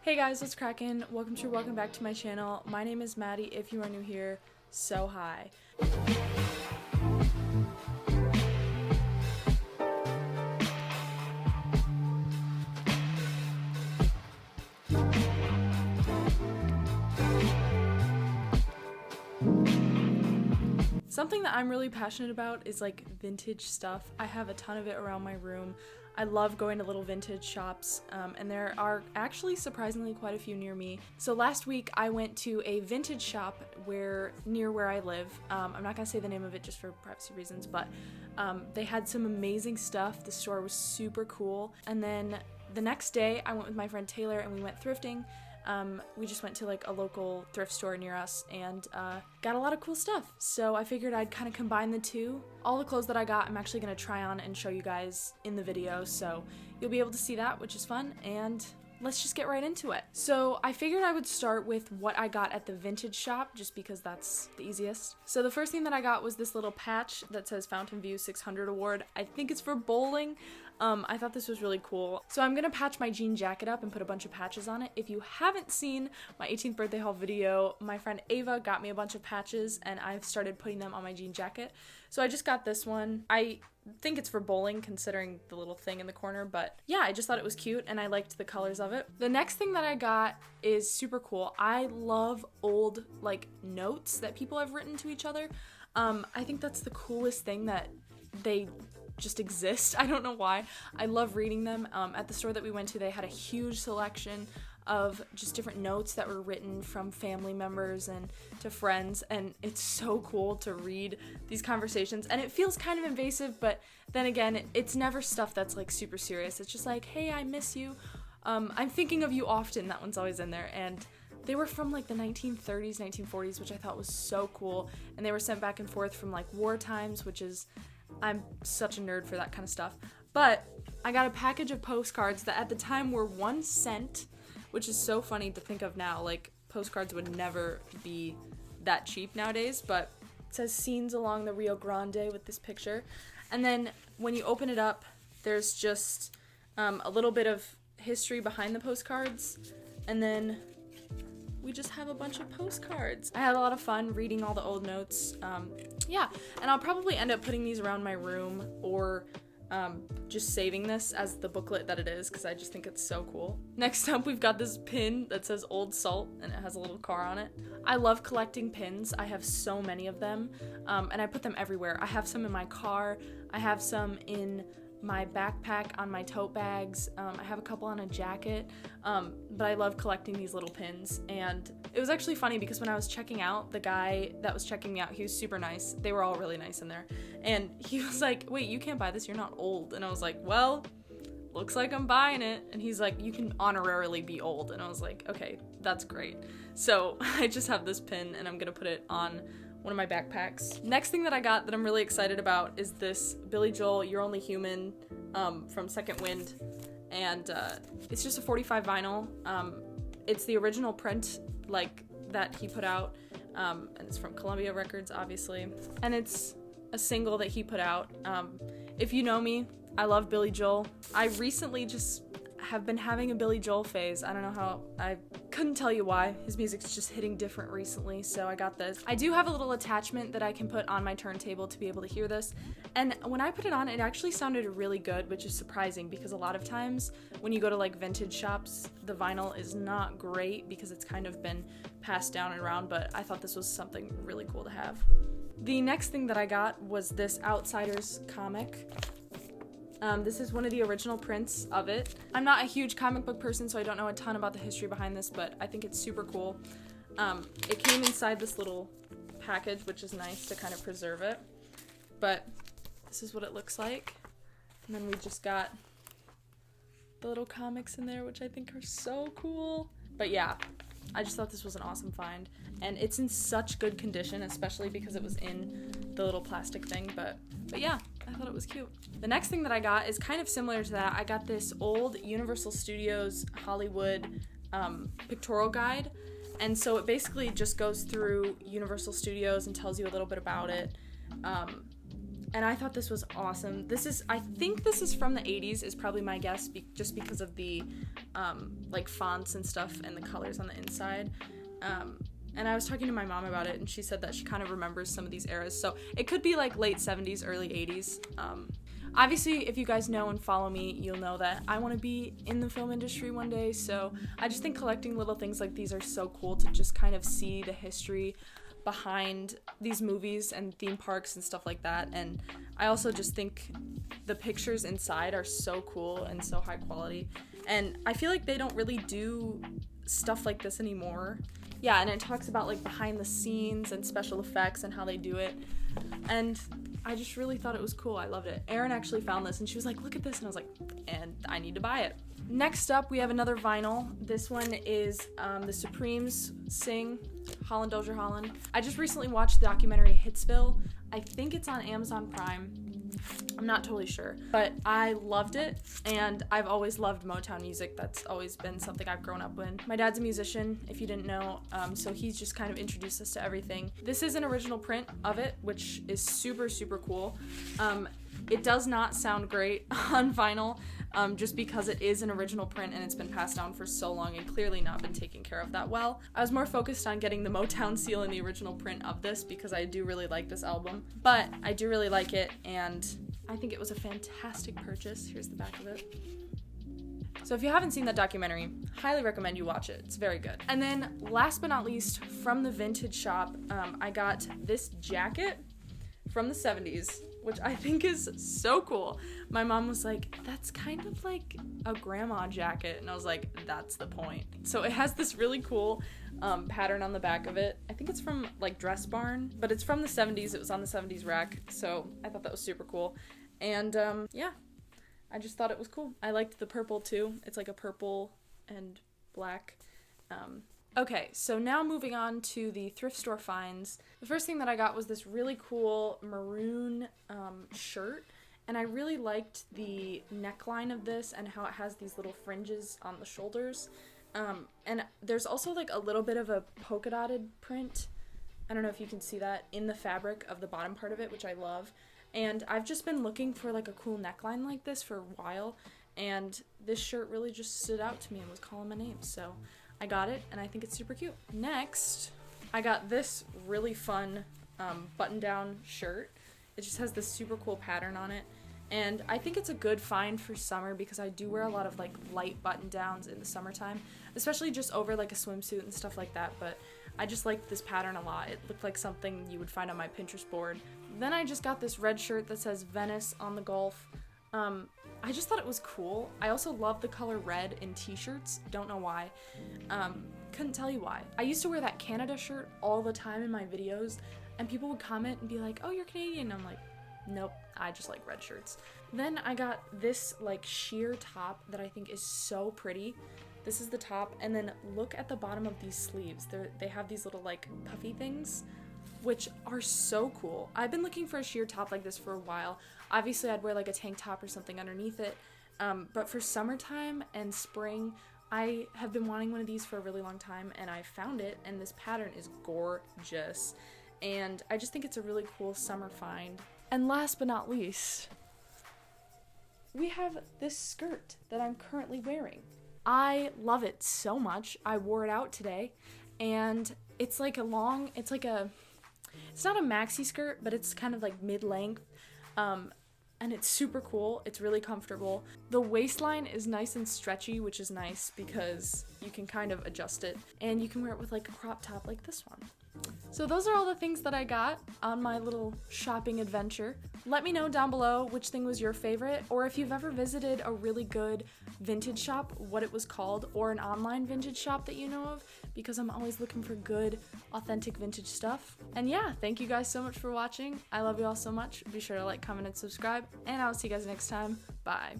Hey guys, what's crackin'? Welcome back to my channel. My name is Maddie. If you are new here, so hi. Something that I'm really passionate about is like vintage stuff. I have a ton of it around my room. I love going to little vintage shops, and there are actually surprisingly quite a few near me. So last week I went to a vintage shop near where I live. I'm not gonna say the name of it just for privacy reasons, but they had some amazing stuff. The store was super cool. And then the next day I went with my friend Taylor and we went thrifting. We just went to like a local thrift store near us and got a lot of cool stuff. So I figured I'd kind of combine the two. All the clothes that I got I'm actually going to try on and show you guys in the video, so you'll be able to see that, which is fun, and let's just get right into it. So I figured I would start with what I got at the vintage shop just because that's the easiest. So the first thing that I got was this little patch that says Fountain View 600 Award. I think it's for bowling. I thought this was really cool. So I'm gonna patch my jean jacket up and put a bunch of patches on it. If you haven't seen my 18th birthday haul video, my friend Ava got me a bunch of patches and I've started putting them on my jean jacket. So I just got this one. I think it's for bowling considering the little thing in the corner, but yeah, I just thought it was cute and I liked the colors of it. The next thing that I got is super cool. I love old like notes that people have written to each other. I think that's the coolest thing that they just exist. I don't know why. I love reading them. At the store that we went to, they had a huge selection of just different notes that were written from family members and to friends, and it's so cool to read these conversations. And it feels kind of invasive, but then again, it's never stuff that's like super serious. It's just like, hey, I miss you. I'm thinking of you often. That one's always in there. And they were from like the 1930s, 1940s, which I thought was so cool. And they were sent back and forth from like war times, which is, I'm such a nerd for that kind of stuff. But I got a package of postcards that at the time were 1 cent, which is so funny to think of now. Like, postcards would never be that cheap nowadays, but it says scenes along the Rio Grande with this picture. And then when you open it up, there's just a little bit of history behind the postcards, and then we just have a bunch of postcards. I had a lot of fun reading all the old notes. Yeah, and I'll probably end up putting these around my room or just saving this as the booklet that it is because I just think it's so cool. Next up, we've got this pin that says Old Salt and it has a little car on it. I love collecting pins. I have so many of them, and I put them everywhere. I have some in my car. I have some in my backpack, on my tote bags. I have a couple on a jacket, but I love collecting these little pins. And it was actually funny because when I was checking out, the guy that was checking me out, he was super nice. They were all really nice in there. And he was like, wait, you can't buy this, you're not old. And I was like, well, looks like I'm buying it. And he's like, you can honorarily be old. And I was like, okay, that's great. So I just have this pin and I'm gonna put it on one of my backpacks. Next thing that I got that I'm really excited about is this Billy Joel You're Only Human from Second Wind, and it's just a 45 vinyl. It's the original print like that he put out, and it's from Columbia Records obviously, and it's a single that he put out. If you know me, I love Billy Joel. I recently just have been having a Billy Joel phase. I don't know how, I couldn't tell you why. His music's just hitting different recently, so I got this. I do have a little attachment that I can put on my turntable to be able to hear this, and when I put it on, it actually sounded really good, which is surprising because a lot of times when you go to like vintage shops, the vinyl is not great because it's kind of been passed down and around, but I thought this was something really cool to have. The next thing that I got was this Outsiders comic. This is one of the original prints of it. I'm not a huge comic book person, so I don't know a ton about the history behind this, but I think it's super cool. It came inside this little package, which is nice to kind of preserve it. But this is what it looks like. And then we just got the little comics in there, which I think are so cool. But yeah, I just thought this was an awesome find. And it's in such good condition, especially because it was in the little plastic thing. But yeah, I thought it was cute. The next thing that I got is kind of similar to that. I got this old Universal Studios Hollywood pictorial guide. And so it basically just goes through Universal Studios and tells you a little bit about it. And I thought this was awesome. I think this is from the 80s is probably my guess, just because of the like fonts and stuff and the colors on the inside. And I was talking to my mom about it, and she said that she kind of remembers some of these eras. So it could be like late 70s, early 80s. Obviously, if you guys know and follow me, you'll know that I want to be in the film industry one day. So I just think collecting little things like these are so cool to just kind of see the history behind these movies and theme parks and stuff like that. And I also just think the pictures inside are so cool and so high quality. And I feel like they don't really do stuff like this anymore. Yeah, and it talks about like behind the scenes and special effects and how they do it. And I just really thought it was cool. I loved it. Erin actually found this and she was like, look at this. And I was like, and I need to buy it. Next up, we have another vinyl. This one is the Supremes Sing, Holland Dozier Holland. I just recently watched the documentary Hitsville. I think it's on Amazon Prime. I'm not totally sure, but I loved it, and I've always loved Motown music. That's always been something I've grown up with. My dad's a musician, if you didn't know, so he's just kind of introduced us to everything. This is an original print of it, which is super, super cool. It does not sound great on vinyl, just because it is an original print and it's been passed down for so long and clearly not been taken care of that well. I was more focused on getting the Motown seal in the original print of this because I do really like this album, but I do really like it, and I think it was a fantastic purchase. Here's the back of it. So if you haven't seen that documentary, highly recommend you watch it. It's very good. And then last but not least, from the vintage shop, I got this jacket from the 70s, which I think is so cool. My mom was like, that's kind of like a grandma jacket. And I was like, that's the point. So it has this really cool pattern on the back of it. I think it's from like Dress Barn, but it's from the 70s. It was on the 70s rack. So I thought that was super cool. And yeah, I just thought it was cool. I liked the purple too. It's like a purple and black. Okay, so now moving on to the thrift store finds. The first thing that I got was this really cool maroon shirt, and I really liked the neckline of this and how it has these little fringes on the shoulders. And there's also like a little bit of a polka dotted print. I don't know if you can see that in the fabric of the bottom part of it, which I love. And I've just been looking for like a cool neckline like this for a while, and this shirt really just stood out to me and was calling my name, so I got it, and I think it's super cute. Next, I got this really fun button-down shirt. It just has this super cool pattern on it, and I think it's a good find for summer because I do wear a lot of like light button-downs in the summertime, especially just over like a swimsuit and stuff like that, but I just liked this pattern a lot. It looked like something you would find on my Pinterest board. Then I just got this red shirt that says Venice on the Gulf. I just thought it was cool. I also love the color red in t-shirts. Don't know why. Couldn't tell you why. I used to wear that Canada shirt all the time in my videos, and people would comment and be like, oh, you're Canadian. I'm like, nope, I just like red shirts. Then I got this like sheer top that I think is so pretty. This is the top, and then look at the bottom of these sleeves. They have these little like puffy things, which are so cool. I've been looking for a sheer top like this for a while. Obviously, I'd wear like a tank top or something underneath it, but for summertime and spring, I have been wanting one of these for a really long time, and I found it, and this pattern is gorgeous, and I just think it's a really cool summer find. And last but not least, we have this skirt that I'm currently wearing. I love it so much. I wore it out today, and it's like it's not a maxi skirt, but it's kind of like mid-length, and it's super cool. It's really comfortable. The waistline is nice and stretchy, which is nice because you can kind of adjust it, and you can wear it with like a crop top like this one. So those are all the things that I got on my little shopping adventure. Let me know down below which thing was your favorite, or if you've ever visited a really good vintage shop, what it was called, or an online vintage shop that you know of, because I'm always looking for good, authentic vintage stuff. And yeah, thank you guys so much for watching. I love you all so much. Be sure to like, comment, and subscribe, and I'll see you guys next time. Bye.